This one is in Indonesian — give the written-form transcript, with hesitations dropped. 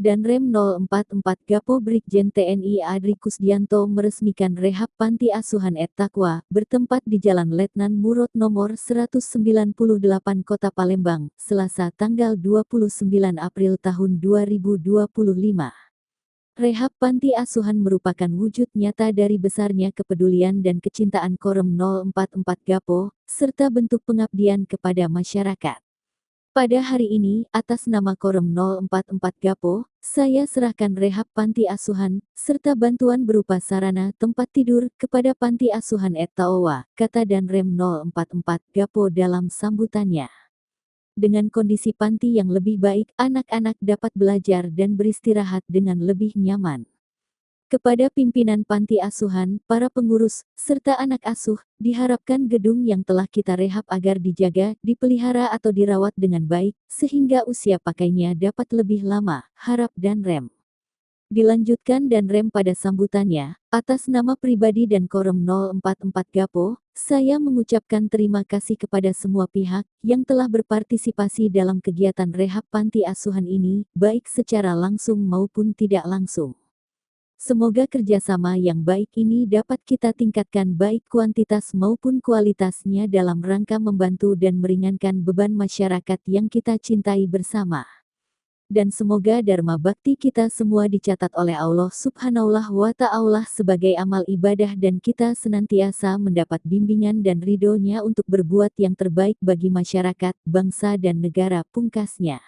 Danrem 044 Gapo Brigjen TNI Adri Kusdianto meresmikan rehab Panti Asuhan At-Taqwa, bertempat di Jalan Letnan Murod nomor 198 Kota Palembang, Selasa tanggal 29 April tahun 2025. Rehab Panti Asuhan merupakan wujud nyata dari besarnya kepedulian dan kecintaan Korem 044 Gapo, serta bentuk pengabdian kepada masyarakat. Pada hari ini, atas nama Korem 044 Gapo, saya serahkan rehab Panti Asuhan, serta bantuan berupa sarana tempat tidur, kepada Panti Asuhan At-Taqwa, kata Danrem 044 Gapo dalam sambutannya. Dengan kondisi panti yang lebih baik, anak-anak dapat belajar dan beristirahat dengan lebih nyaman. Kepada pimpinan panti asuhan, para pengurus, serta anak asuh, diharapkan gedung yang telah kita rehab agar dijaga, dipelihara atau dirawat dengan baik, sehingga usia pakainya dapat lebih lama, harap Danrem. Dilanjutkan Danrem pada sambutannya, atas nama pribadi dan Korem 044 Gapo, saya mengucapkan terima kasih kepada semua pihak yang telah berpartisipasi dalam kegiatan rehab panti asuhan ini, baik secara langsung maupun tidak langsung. Semoga kerjasama yang baik ini dapat kita tingkatkan baik kuantitas maupun kualitasnya dalam rangka membantu dan meringankan beban masyarakat yang kita cintai bersama. Dan semoga Dharma Bakti kita semua dicatat oleh Allah Subhanahu wa Ta'ala sebagai amal ibadah dan kita senantiasa mendapat bimbingan dan ridhonya untuk berbuat yang terbaik bagi masyarakat, bangsa dan negara pungkasnya.